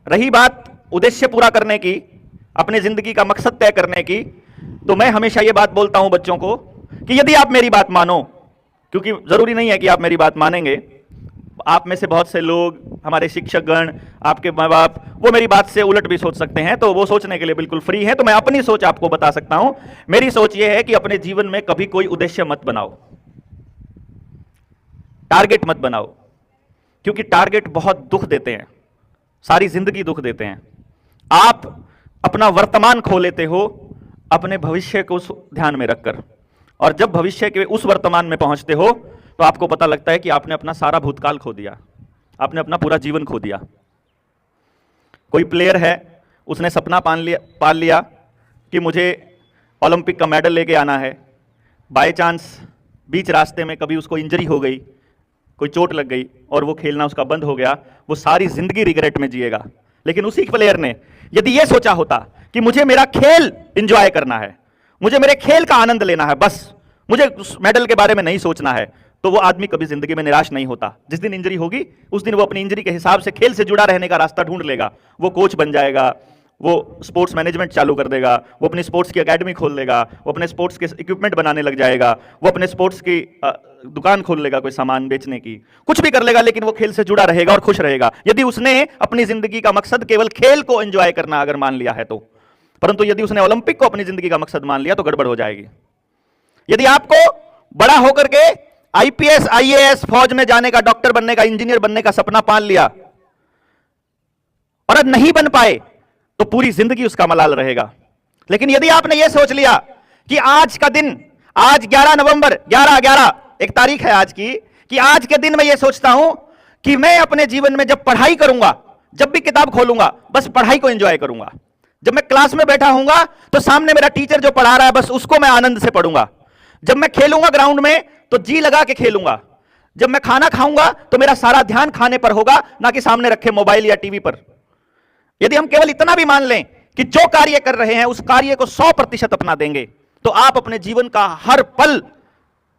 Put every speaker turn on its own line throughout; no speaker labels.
रही बात उद्देश्य पूरा करने की, अपनी जिंदगी का मकसद तय करने की, तो मैं हमेशा यह बात बोलता हूं बच्चों को कि यदि आप मेरी बात मानो, क्योंकि जरूरी नहीं है कि आप मेरी बात मानेंगे, आप में से बहुत से लोग, हमारे शिक्षकगण, आपके माँ बाप, वो मेरी बात से उलट भी सोच सकते हैं, तो वो सोचने के लिए बिल्कुल फ्री है। तो मैं अपनी सोच आपको बता सकता हूं। मेरी सोच ये है कि अपने जीवन में कभी कोई उद्देश्य मत बनाओ, टारगेट मत बनाओ, क्योंकि टारगेट बहुत दुख देते हैं, सारी जिंदगी दुख देते हैं। आप अपना वर्तमान खो लेते हो अपने भविष्य को ध्यान में रखकर, और जब भविष्य के उस वर्तमान में पहुंचते हो तो आपको पता लगता है कि आपने अपना सारा भूतकाल खो दिया, आपने अपना पूरा जीवन खो दिया। कोई प्लेयर है, उसने सपना पाल लिया कि मुझे ओलंपिक का मेडल लेके आना है। बाय चांस बीच रास्ते में कभी उसको इंजरी हो गई, कोई चोट लग गई और वो खेलना उसका बंद हो गया, वो सारी जिंदगी रिग्रेट में जिएगा। लेकिन उसी प्लेयर ने यदि ये सोचा होता कि मुझे मेरा खेल एंजॉय करना है, मुझे मेरे खेल का आनंद लेना है, बस मुझे उस मेडल के बारे में नहीं सोचना है, तो वो आदमी कभी जिंदगी में निराश नहीं होता। जिस दिन इंजरी होगी उस दिन वो अपनी इंजरी के हिसाब से खेल से जुड़ा रहने का रास्ता ढूंढ लेगा। वो कोच बन जाएगा, वो स्पोर्ट्स मैनेजमेंट चालू कर देगा, वो अपनी स्पोर्ट्स की एकेडमी खोल लेगा, वो अपने स्पोर्ट्स के इक्विपमेंट बनाने लग जाएगा, वो अपने स्पोर्ट्स की दुकान खोल लेगा, कोई सामान बेचने की, कुछ भी कर लेगा, लेकिन वो खेल से जुड़ा रहेगा और खुश रहेगा। यदि उसने अपनी जिंदगी का मकसद केवल खेल को एंजॉय करना अगर मान लिया है तो। परंतु यदि उसने ओलंपिक को अपनी जिंदगी का मकसद मान लिया तो गड़बड़ हो जाएगी। यदि आपको बड़ा होकर के आईपीएस, आईएएस, फौज में जाने का, डॉक्टर बनने का, इंजीनियर बनने का सपना पाल लिया और अब नहीं बन पाए तो पूरी जिंदगी उसका मलाल रहेगा। लेकिन यदि आपने यह सोच लिया कि आज का दिन, आज 11 नवंबर, 11/11 एक तारीख है आज की, कि आज के दिन मैं यह सोचता हूं कि मैं अपने जीवन में जब पढ़ाई करूंगा, जब भी किताब खोलूंगा बस पढ़ाई को एंजॉय करूंगा। जब मैं क्लास में बैठा हूंगा तो सामने मेरा टीचर जो पढ़ा रहा है बस उसको मैं आनंद से पढ़ूंगा। जब मैं खेलूंगा ग्राउंड में तो जी लगा के खेलूंगा। जब मैं खाना खाऊंगा तो मेरा सारा ध्यान खाने पर होगा, ना कि सामने रखे मोबाइल या टीवी पर। यदि हम केवल इतना भी मान लें कि जो कार्य कर रहे हैं उस कार्य को 100% अपना देंगे, तो आप अपने जीवन का हर पल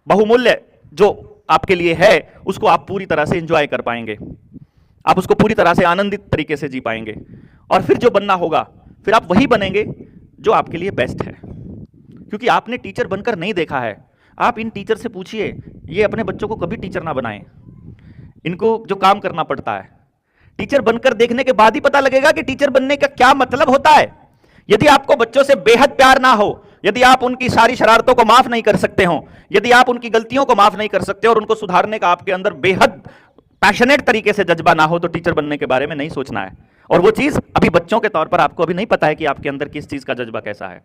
बहुमूल्य जो आपके लिए है उसको आप पूरी तरह से एंजॉय कर पाएंगे, आप उसको पूरी तरह से आनंदित तरीके से जी पाएंगे। और फिर जो बनना होगा फिर आप वही बनेंगे जो आपके लिए बेस्ट है। क्योंकि आपने टीचर बनकर नहीं देखा है। आप इन टीचर से पूछिए, ये अपने बच्चों को कभी टीचर ना बनाएं। इनको जो काम करना पड़ता है, टीचर बनकर देखने के बाद ही पता लगेगा कि टीचर बनने का क्या मतलब होता है। यदि आपको बच्चों से बेहद प्यार ना हो, यदि आप उनकी सारी शरारतों को माफ नहीं कर सकते हो, यदि आप उनकी गलतियों को माफ नहीं कर सकते और उनको सुधारने का आपके अंदर बेहद पैशनेट तरीके से जज्बा ना हो, तो टीचर बनने के बारे में नहीं सोचना है। और वो चीज अभी बच्चों के तौर पर आपको अभी नहीं पता है कि आपके अंदर किस चीज का जज्बा कैसा है।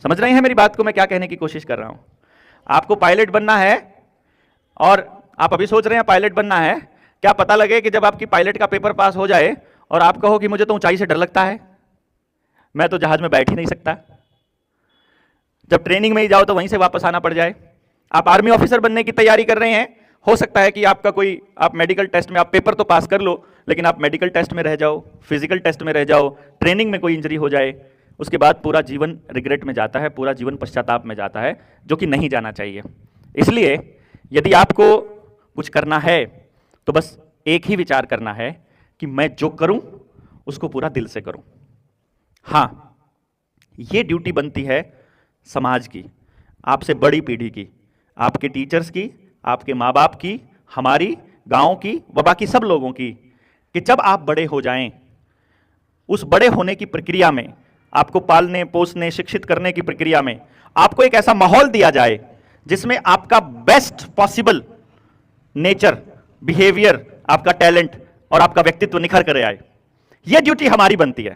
समझ रहे हैं मेरी बात को, मैं क्या कहने की कोशिश कर रहा हूं? आपको पायलट बनना है और आप अभी सोच रहे हैं पायलट बनना है, क्या पता लगे कि जब आपकी पायलट का पेपर पास हो जाए और आप कहो कि मुझे तो ऊंचाई से डर लगता है, मैं तो जहाज में बैठ ही नहीं सकता। जब ट्रेनिंग में ही जाओ तो वहीं से वापस आना पड़ जाए। आप आर्मी ऑफिसर बनने की तैयारी कर रहे हैं, हो सकता है कि आपका कोई, आप मेडिकल टेस्ट में आप पेपर तो पास कर लो, लेकिन आप मेडिकल टेस्ट में रह जाओ, फिजिकल टेस्ट में रह जाओ, ट्रेनिंग में कोई इंजरी हो जाए, उसके बाद पूरा जीवन रिग्रेट में जाता है, पूरा जीवन पश्चाताप में जाता है, जो कि नहीं जाना चाहिए। इसलिए यदि आपको कुछ करना है तो बस एक ही विचार करना है कि मैं जो करूं उसको पूरा दिल से करूं। हां, यह ड्यूटी बनती है समाज की, आपसे बड़ी पीढ़ी की, आपके टीचर्स की, आपके माँ बाप की, हमारी, गांव की, व बाकी सब लोगों की, कि जब आप बड़े हो जाएं, उस बड़े होने की प्रक्रिया में, आपको पालने पोसने शिक्षित करने की प्रक्रिया में आपको एक ऐसा माहौल दिया जाए जिसमें आपका बेस्ट पॉसिबल नेचर, बिहेवियर, आपका टैलेंट और आपका व्यक्तित्व निखर कर आए। यह ड्यूटी हमारी बनती है।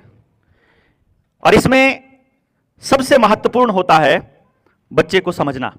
और इसमें सबसे महत्वपूर्ण होता है बच्चे को समझना।